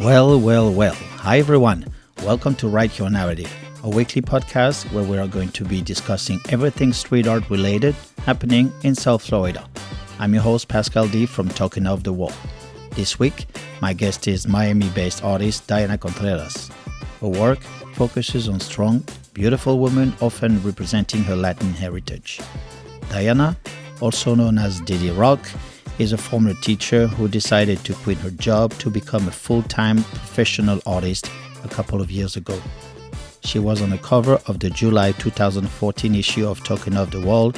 Well, well, well. Hi, everyone. Welcome to Write Your Narrative, a weekly podcast where we are going to be discussing everything street art related happening in South Florida. I'm your host, Pascal D. from Talking Off the Wall. This week, my guest is Miami-based artist Diane Contreras. Her work focuses on strong, beautiful women often representing her Latin heritage. Diana, also known as Didi Rok, is a former teacher who decided to quit her job to become a full-time professional artist a couple of years ago. She was on the cover of the July 2014 issue of Talking of the Wall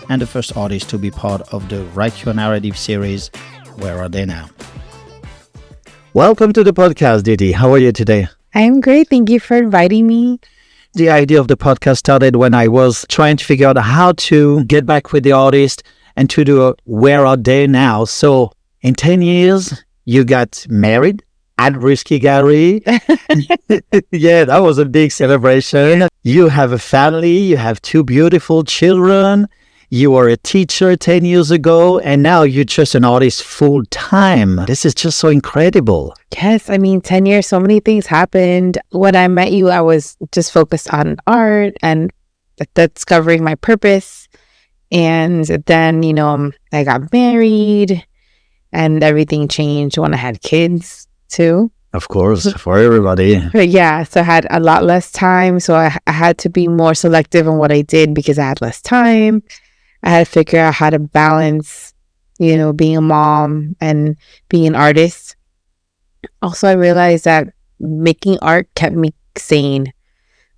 and the first artist to be part of the Write Your Narrative series, Where Are They Now? Welcome to the podcast, Didi. How are you today? I'm great. Thank you for inviting me. The idea of the podcast started when I was trying to figure out how to get back with the artist and to do a Where Are They Now? So in 10 years, you got married at Risky Gallery. Yeah, that was a big celebration. You have a family. You have two beautiful children. You were a teacher 10 years ago, and now you're just an artist full time. This is just so incredible. Yes, 10 years, so many things happened. When I met you, I was just focused on art and discovering my purpose. And then, I got married and everything changed when I had kids too. Of course, for everybody. But yeah, so I had a lot less time. So I had to be more selective in what I did because I had less time. I had to figure out how to balance, being a mom and being an artist. Also, I realized that making art kept me sane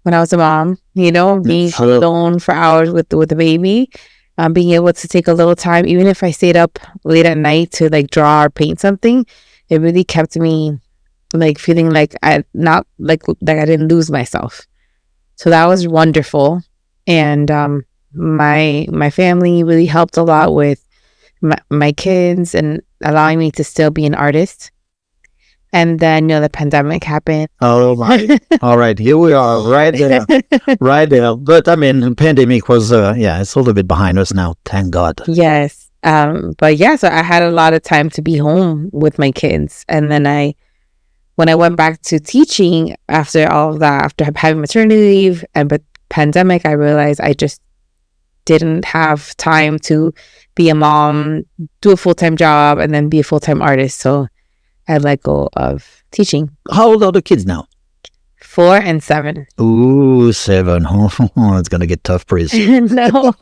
when I was a mom, being alone for hours with the baby. Being able to take a little time, even if I stayed up late at night to draw or paint something, it really kept me feeling like I didn't lose myself. So that was wonderful. And my family really helped a lot with my kids and allowing me to still be an artist. And then, the pandemic happened. Oh, my. All right. Here we are right there. Right there. But, the pandemic was, it's a little bit behind us now. Thank God. Yes. But, yeah, so I had a lot of time to be home with my kids. And then when I went back to teaching after all of that, after having maternity leave but pandemic, I realized I just didn't have time to be a mom, do a full-time job, and then be a full-time artist. So I let go of teaching. How old are the kids now? 4 and 7. Ooh, 7. Oh, it's going to get tough, Pris. No.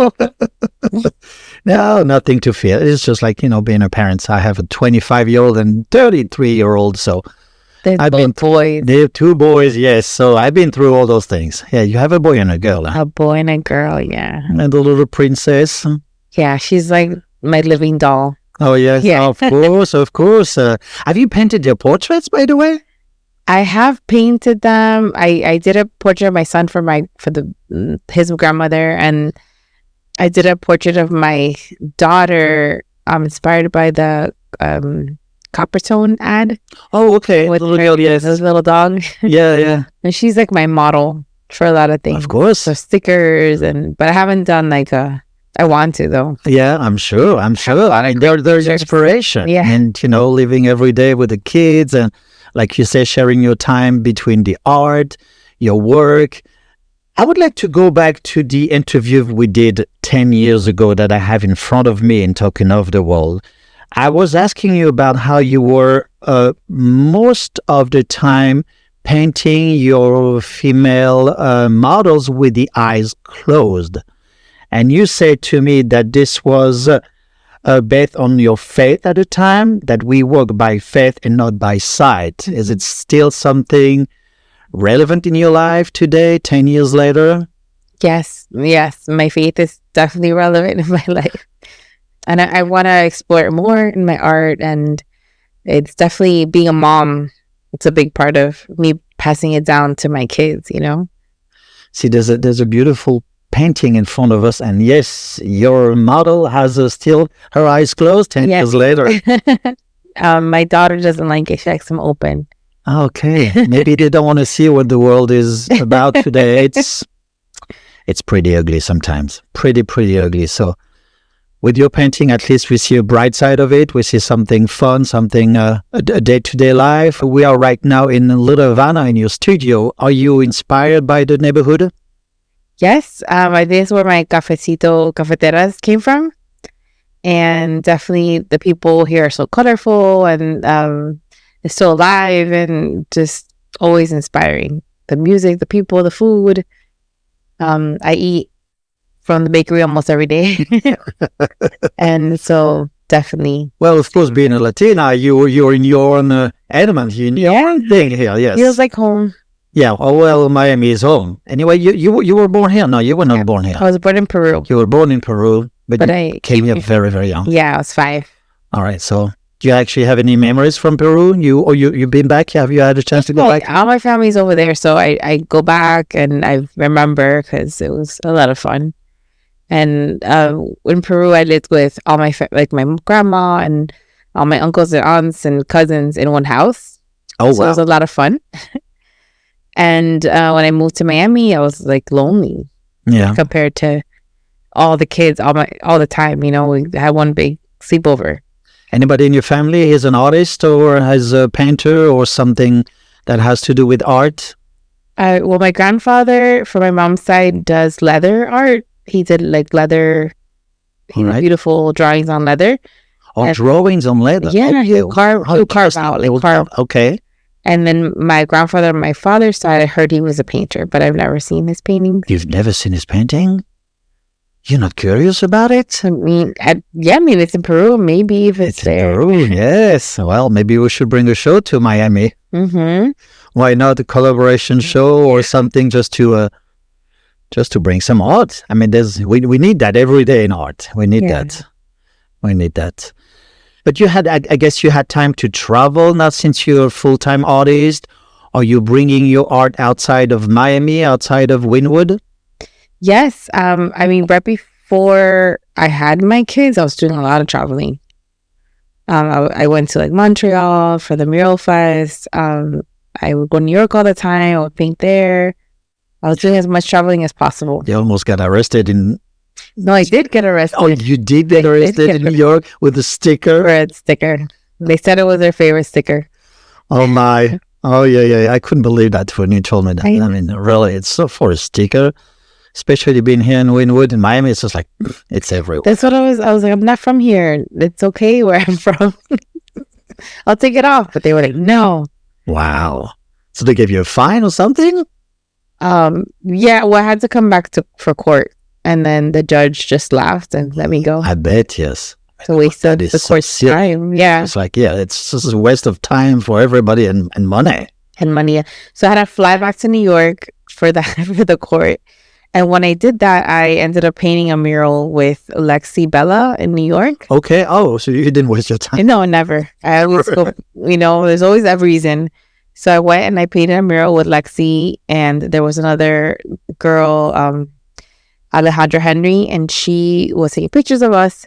No, nothing to fear. It's just like, being a parent. I have a 25-year-old and 33-year-old, so boys. They have 2 boys, yes. So I've been through all those things. Yeah, you have a boy and a girl. Huh? A boy and a girl, yeah. And the little princess. Yeah, she's like my living doll. Oh, yes, yeah. Of course. Have you painted your portraits, by the way? I have painted them. I did a portrait of my son for his grandmother, and I did a portrait of my daughter inspired by the Coppertone ad. Oh, okay. With little girl, yes. His little dog. Yeah. And she's like my model for a lot of things. Of course. So stickers, but I haven't done I want to, though. Yeah, I'm sure. There's inspiration. Yeah. And, living every day with the kids and, like you say, sharing your time between the art, your work. I would like to go back to the interview we did 10 years ago that I have in front of me in Talking of the Wall. I was asking you about how you were most of the time painting your female models with the eyes closed. And you said to me that this was based on your faith at the time, that we work by faith and not by sight. Is it still something relevant in your life today, 10 years later? Yes. My faith is definitely relevant in my life. And I want to explore it more in my art. And it's definitely being a mom. It's a big part of me passing it down to my kids, See, there's a beautiful painting in front of us, and yes, your model has still her eyes closed 10 years later. My daughter doesn't like it. She likes them open. Okay, maybe they don't want to see what the world is about today. It's pretty ugly sometimes, pretty ugly. So with your painting, at least we see a bright side of it. We see something fun, something a day-to-day life. We are right now in Little Havana in your studio. Are you inspired by the neighborhood? Yes, I think it's where my cafeteras came from. And definitely the people here are so colorful and it's so alive and just always inspiring. The music, the people, the food. I eat from the bakery almost every day. And so definitely. Well, of course, being a Latina, you're in your own element, in your own thing here, yes. Feels like home. Yeah, oh, well, Miami is home. Anyway, you were born here? No, you were not born here. I was born in Peru. You were born in Peru, but you I came here very, very young. Yeah, I was 5. All right, so do you actually have any memories from Peru? You've been back? Have you had a chance to go back? All my family's over there, so I go back and I remember because it was a lot of fun. And in Peru, I lived with all my my grandma and all my uncles and aunts and cousins in one house. Oh, so wow. It was a lot of fun. And when I moved to Miami, I was like lonely. Yeah. Compared to all the kids, all the time. We had one big sleepover. Anybody in your family is an artist or has a painter or something that has to do with art? Well, my grandfather, from my mom's side, does leather art. He did like leather, beautiful drawings on leather. Oh, drawings on leather. Yeah, he'll carve out. Okay. And then my grandfather on my father's side, I heard he was a painter, but I've never seen his paintings. You've never seen his painting? You're not curious about it? I mean, it's in Peru. Maybe if it's there. Peru, yes. Well, maybe we should bring a show to Miami. Mm-hmm. Why not a collaboration show or something just to bring some art? I mean, we need that every day in art. We need that. We need that. But I guess you had time to travel now since you're a full-time artist. Are you bringing your art outside of Miami, outside of Wynwood? Yes. I mean, right before I had my kids, I was doing a lot of traveling. I went to like Montreal for the Mural Fest. I would go to New York all the time. I would paint there. I was doing as much traveling as possible. You almost got arrested in... No, I did get arrested. Oh, you did get arrested in New York with a sticker? Red sticker. They said it was their favorite sticker. Oh, my. Oh, yeah. I couldn't believe that when you told me that. I mean, really, it's so for a sticker. Especially being here in Wynwood, in Miami, it's just like, it's everywhere. That's what I was like, I'm not from here. It's okay where I'm from. I'll take it off. But they were like, no. Wow. So they gave you a fine or something? Yeah, well, I had to come back for court. And then the judge just laughed and let me go. I bet, yes. It's a waste of the court's time. Yeah. It's like, it's just a waste of time for everybody and money. And money. So I had to fly back to New York for the court. And when I did that, I ended up painting a mural with Lexi Bella in New York. Okay. Oh, so you didn't waste your time. No, never. I always go, there's always a reason. So I went and I painted a mural with Lexi, and there was another girl, Alejandra Henry, and she was taking pictures of us,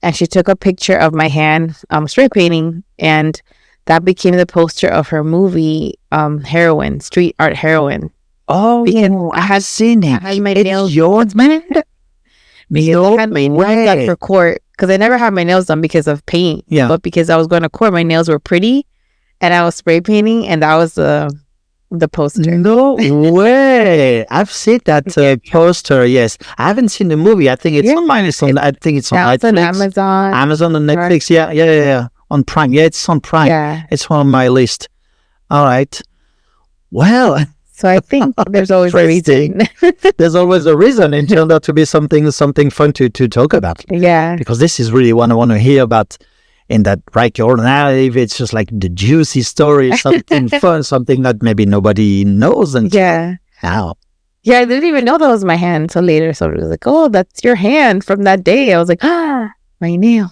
and she took a picture of my hand, spray painting, and that became the poster of her movie, Heroine, Street Art Heroine. Oh, yeah, I had seen it. I had my nails. Yours, man? I had my nails done for court, because I never had my nails done because of paint. Yeah. But because I was going to court, my nails were pretty, and I was spray painting, and that was the poster. No way! I've seen that poster. Yes, I haven't seen the movie. I think it's on mine. I think it's on Netflix. On Amazon. Amazon and Netflix. Yeah. On Prime. Yeah, it's on Prime. Yeah, it's on my list. All right. Well. So I think there's always a reason. There's always a reason. It turned out to be something fun to talk about. Yeah. Because this is really what I want to hear about in that right your narrative. It's just like the juicy story, something fun, something that maybe nobody knows. And how? Yeah, I didn't even know that was my hand until later. So it was like, oh, that's your hand from that day. I was like, my nails.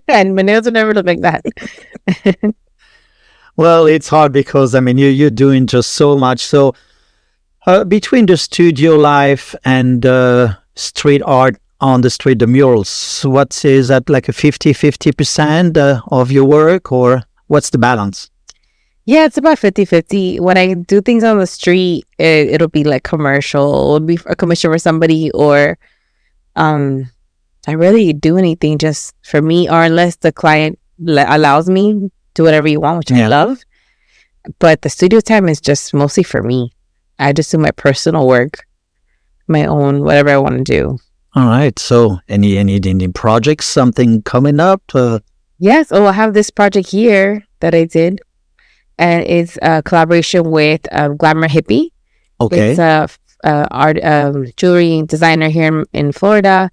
And my nails would never look like that. Well, it's hard because, I mean, you're doing just so much. So between the studio life and street art on the street, the murals, what is that, like a 50% of your work, or what's the balance? Yeah, it's about 50-50. When I do things on the street, it'll be like commercial. It'll be a commission for somebody, or I really do anything just for me, or unless the client allows me, do whatever you want, which I love. But the studio time is just mostly for me. I just do my personal work, my own, whatever I want to do. All right. So any projects, something coming up? Yes. Oh, I have this project here that I did, and it's a collaboration with Glamour Hippie. Okay. It's a art jewelry designer here in Florida,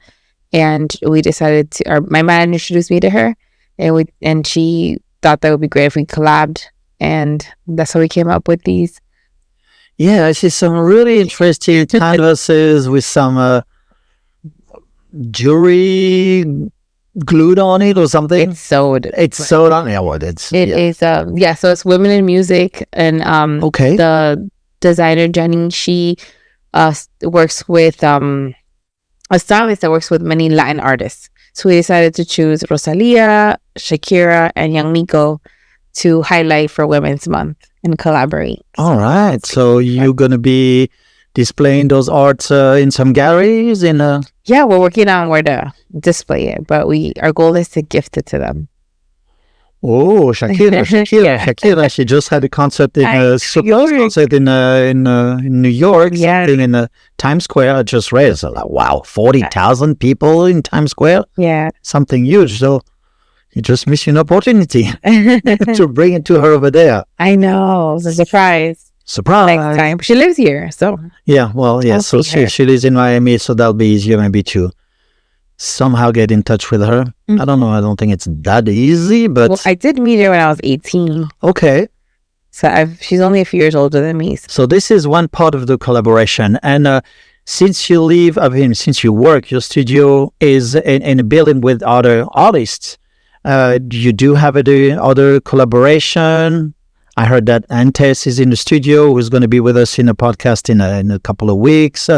and we decided to. Or my man introduced me to her, and she thought that would be great if we collabed, and that's how we came up with these. Yeah, I see some really interesting canvases with some jewelry glued on it or something. It's sewed. It's sewed on. Yeah, well, it's It is. So it's women in music, and okay. The designer Jenny, she works with a stylist that works with many Latin artists. So we decided to choose Rosalia, Shakira, and Young Miko to highlight for Women's Month and collaborate. All right. So you're going to be displaying those arts in some galleries? Yeah, we're working on where to display it, but our goal is to gift it to them. Oh, Shakira. She just had a concert in New York. Yeah. In Times Square. I just read. So like, wow, 40,000 people in Times Square. Yeah. Something huge. So you just missed an opportunity to bring it to her over there. I know. It's a surprise. Next time. She lives here, so. Yeah, well, yeah. So she lives in Miami, so that'll be easier maybe to somehow get in touch with her. I don't know. I don't think it's that easy, but... Well, I did meet her when I was 18. Okay. So she's only a few years older than me. So this is one part of the collaboration. And since you work, your studio is in a building with other artists. You do have other collaboration. I heard that Antes is in the studio, who's going to be with us in a podcast in a couple of weeks.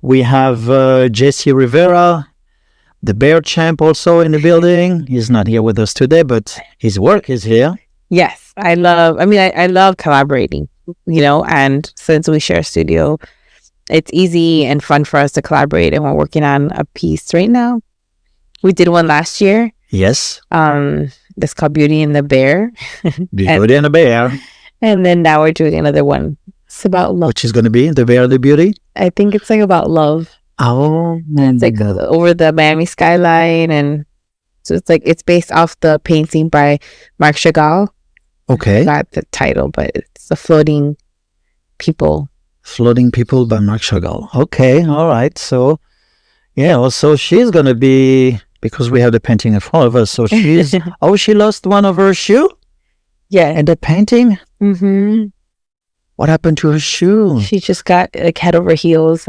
We have Jesse Rivera, the Bear Champ, also in the building. He's not here with us today, but his work is here. Yes, I love collaborating, and since we share a studio, it's easy and fun for us to collaborate, and we're working on a piece right now. We did one last year. Yes. That's called Beauty and the Bear. Beauty and the Bear. And then now we're doing another one. It's about love. Which is going to be The Bear and the Beauty? I think it's like about love. Oh, man. It's like over the Miami skyline. And so it's based off the painting by Marc Chagall. Okay. Not the title, but it's the Floating People. Floating People by Marc Chagall. Okay. All right. So, yeah. Also, she's going to be... Because we have the painting in front of us. So she's... she lost one of her shoe? Yeah. And the painting? Mm-hmm. What happened to her shoe? She just got head over heels.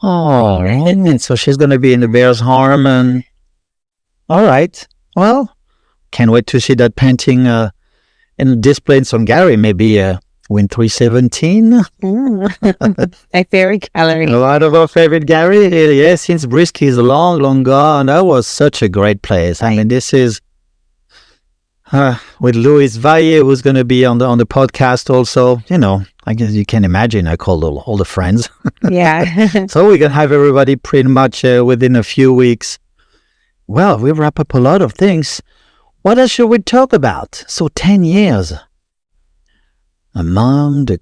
Oh, right. So she's going to be in the Bear's Harm. And... All right. Well, can't wait to see that painting and display in some gallery. Maybe Win 317. My favorite gallery. A lot of our favorite gallery. Yeah, since Brisky is long, long gone. That was such a great place. I mean, this is with Louis Valle, who's going to be on the podcast also. I guess you can imagine. I called all the friends. Yeah. So we can have everybody pretty much within a few weeks. Well, we wrap up a lot of things. What else should we talk about? So 10 years. A mom, the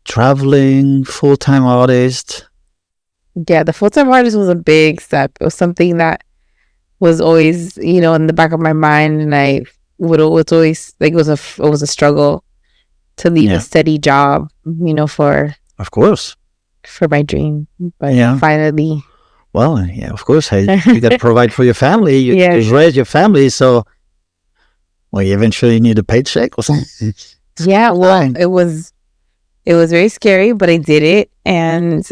traveling, full-time artist. Yeah, the full-time artist was a big step. It was something that was always, in the back of my mind, and I would always it was a struggle to leave a steady job, for of course for my dream. But finally, well, yeah, of course, you got to provide for your family. You raise your family, so you eventually need a paycheck or something. Yeah, well, it was very scary, but I did it, and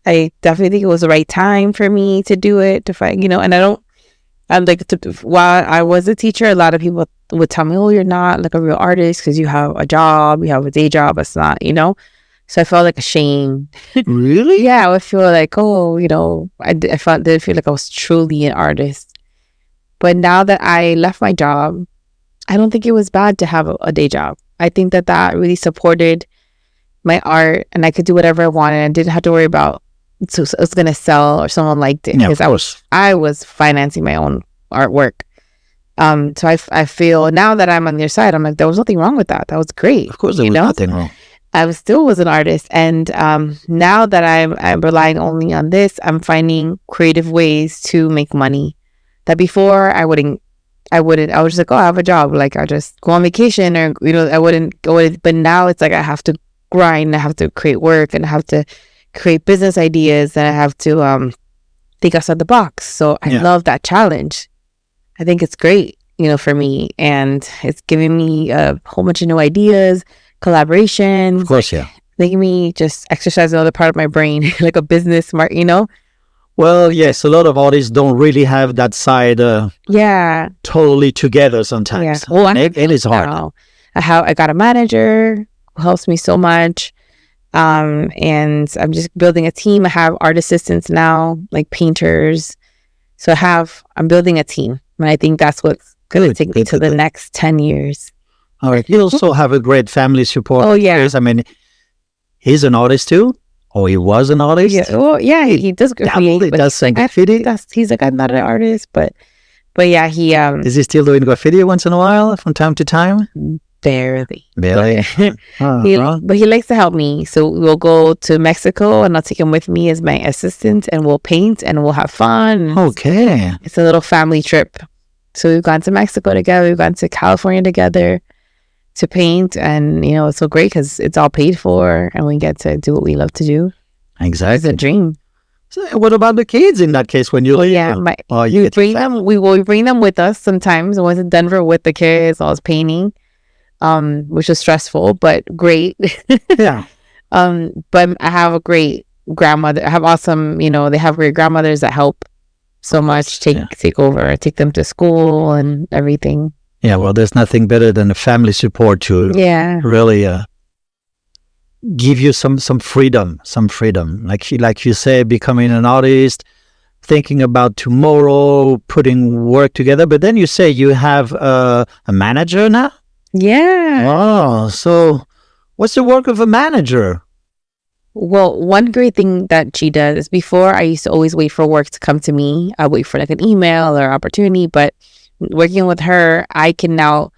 I definitely think it was the right time for me to do it. To find, and while I was a teacher, a lot of people would tell me, "Oh, you're not like a real artist because you have a job, you have a day job. It's not, So I felt like ashamed. Really? Yeah, I would feel like, I didn't feel like I was truly an artist. But now that I left my job, I don't think it was bad to have a day job. I think that really supported my art, and I could do whatever I wanted. I didn't have to worry about it was gonna sell or someone liked it, Yeah, because of course. I was financing my own artwork. So I feel now that I'm on their side, I'm like, there was nothing wrong with that. That was great. Of course, there was nothing wrong. I still was an artist, and now that I'm relying only on this, I'm finding creative ways to make money that before I wouldn't. I was just like, oh, I have a job, like I just go on vacation, or I wouldn't go. But now it's like I have to grind, I have to create work, and I have to create business ideas, and I have to think outside the box. So I love that challenge. I think it's great, for me, and it's giving me a whole bunch of new ideas, collaborations. Of course, yeah. Making me just exercise another part of my brain, like a business smart, Well, yes, a lot of artists don't really have that side totally together sometimes. Yeah. Well, it is hard. I got a manager who helps me so much. And I'm just building a team. I have art assistants now, like painters. So I'm building a team. And I think that's what's going to take me to the next 10 years. All right. You also have a great family support. Oh, yeah. I mean, he's an artist too? Or he was an artist? Yeah. Oh, yeah. He does graffiti. He does graffiti? He's like, I'm not an artist, but yeah, he... Is he still doing graffiti once in a while, from time to time? Barely. But he likes to help me. So we'll go to Mexico, and I'll take him with me as my assistant, and we'll paint, and we'll have fun. Okay. It's a little family trip. So we've gone to Mexico together. We've gone to California together to paint, and it's so great because it's all paid for, and we get to do what we love to do. Exactly. It's a dream. So what about the kids in that case when you... we bring them. We bring them with us sometimes. I went to Denver with the kids. I was painting, which was stressful but great. Yeah. But I have a great grandmother. I have awesome. They have great grandmothers that help so much. Take over. Take them to school and everything. Yeah, well, there's nothing better than a family support to really give you some freedom, like you say, becoming an artist, thinking about tomorrow, putting work together. But then you say you have a manager now? Yeah. Oh, so what's the work of a manager? Well, one great thing that she does is, before I used to always wait for work to come to me. I wait for like an email or opportunity, but working with her, I can now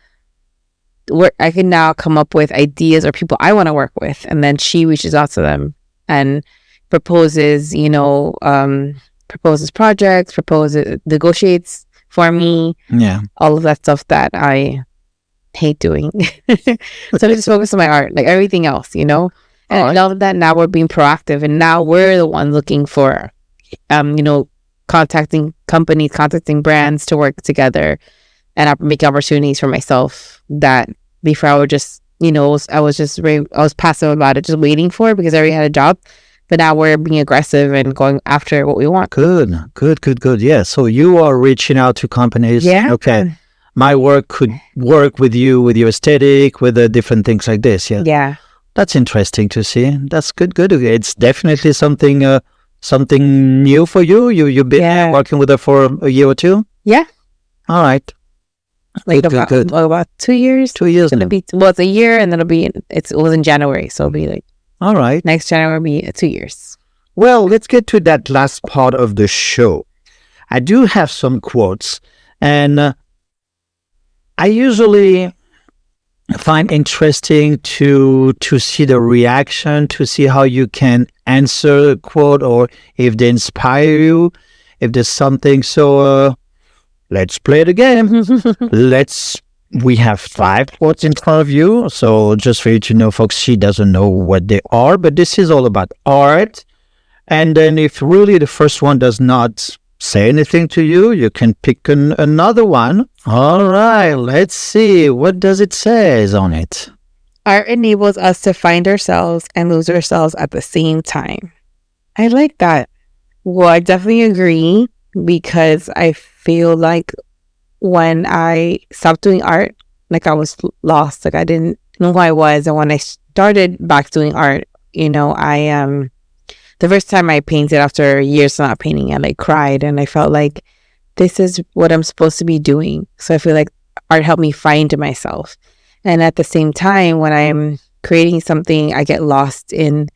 come up with ideas or people I want to work with, and then she reaches out to them and proposes, proposes projects, negotiates for me. Yeah, all of that stuff that I hate doing. So I just focus on my art, like everything else, And I love that now we're being proactive, and now we're the ones looking for, contacting companies, contacting brands to work together, and make opportunities for myself that before I would just, I was passive about it, just waiting for it because I already had a job. But now we're being aggressive and going after what we want. Good. Yeah. So you are reaching out to companies. Yeah. Okay. My work could work with you, with your aesthetic, with the different things like this. Yeah. Yeah. That's interesting to see. That's good. It's definitely something new for you. You've been working with her for a year or two? Yeah. All right. Like about 2 years. 2 years. It's a year, and then it was in January, so it'll be like, all right, next January will be 2 years. Well, let's get to that last part of the show. I do have some quotes, and I usually find interesting to see the reaction, to see how you can answer a quote, or if they inspire you, if there's something. So let's play the game. We have 5 quotes in front of you. So just for you to know, folks, she doesn't know what they are, but this is all about art. And then if really the first one does not say anything to you, you can pick another one. All right, let's see. What does it say on it? Art enables us to find ourselves and lose ourselves at the same time. I like that. Well, I definitely agree, because I feel like when I stopped doing art, like I was lost. Like I didn't know who I was. And when I started back doing art, the first time I painted after years of not painting, I cried, and I felt like this is what I'm supposed to be doing. So I feel like art helped me find myself. And at the same time, when I'm creating something, I get lost in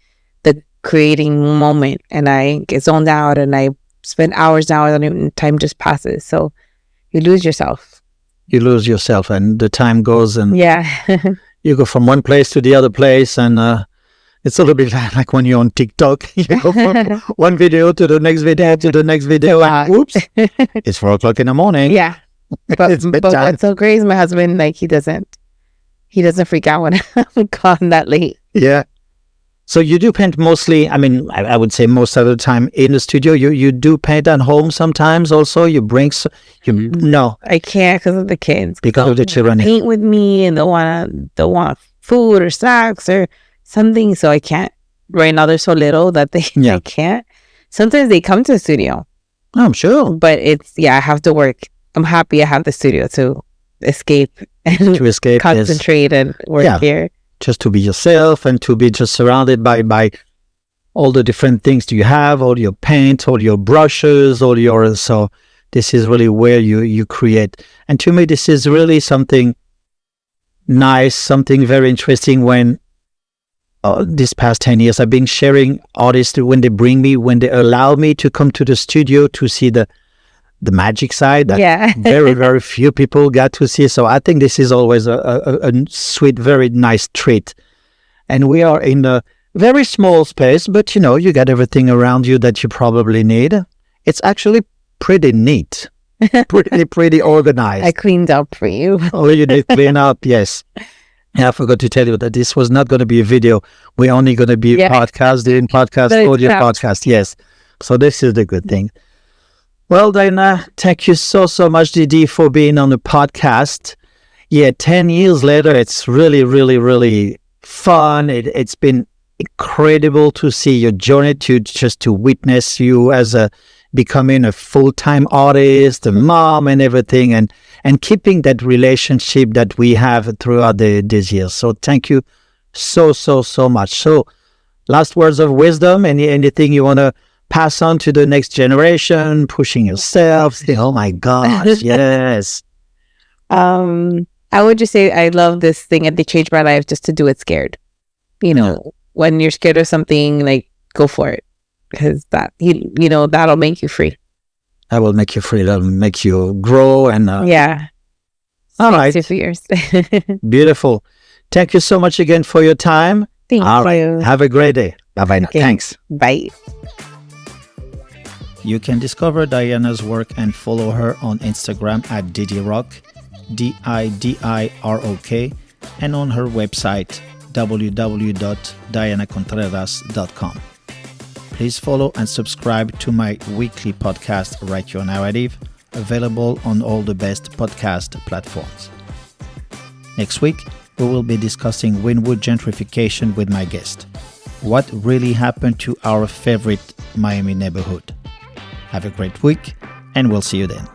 creating moment, and I get zoned out, and I spend hours and hours on it, and time just passes. So you lose yourself. You lose yourself, and the time goes, and Yeah. you go from one place to the other place, and it's a little bit like when you're on TikTok. You go from one video to the next video to the next video, and whoops, it's 4 o'clock in the morning. Yeah. But, It's but bedtime. what's so great is my husband, like, he doesn't freak out when I'm gone that late. Yeah. So you do paint mostly, I mean, I would say most of the time in the studio. You do paint at home sometimes also? You bring, no, I can't because of the kids. because of the children. Paint with me, and they'll want food or snacks or something. So I can't. Right now they're so little that they Yeah. I can't. Sometimes they come to the studio, I'm sure. but I have to work. I'm happy I have the studio to escape and To escape, yes. concentrate and work Yeah. here. Just to be yourself and to be just surrounded by all the different things you have, all your paint, all your brushes, so this is really where you create. And to me, this is really something nice, something very interesting. When this past 10 years, I've been sharing artists when they allow me to come to the studio to see the magic side that Yeah. very, very few people got to see. So I think this is always a sweet, very nice treat. And we are in a very small space, but you got everything around you that you probably need. It's actually pretty neat, pretty organized. I cleaned up for you. Oh, you did clean up, yes. Yeah, I forgot to tell you that this was not going to be a video. We're only going to be doing podcast, But it's audio not. podcast, yes. So this is the good thing. Well, Diana, thank you so much, Didi, for being on the podcast. Yeah, 10 years later, it's really, really, really fun. It's been incredible to see your journey, to witness you as becoming a full-time artist, a mom and everything, and keeping that relationship that we have throughout these years. So thank you so much. So last words of wisdom, anything you want to pass on to the next generation, pushing yourself, say, oh my gosh, yes. I would just say I love this thing, and they changed my life just to do it scared. When you're scared of something, like, go for it, because that that'll make you free. That will make you free. That'll make you grow and Yeah. all right. 2 years. Beautiful. Thank you so much again for your time. Thank All right. you. Have a great day. Bye-bye now. Okay. Thanks. Bye. You can discover Diana's work and follow her on Instagram at Didi Rok, DIDIROK, and on her website www.dianacontreras.com. Please follow and subscribe to my weekly podcast, Write Your Narrative, available on all the best podcast platforms. Next week, we will be discussing Wynwood gentrification with my guest. What really happened to our favorite Miami neighborhood? Have a great week, and we'll see you then.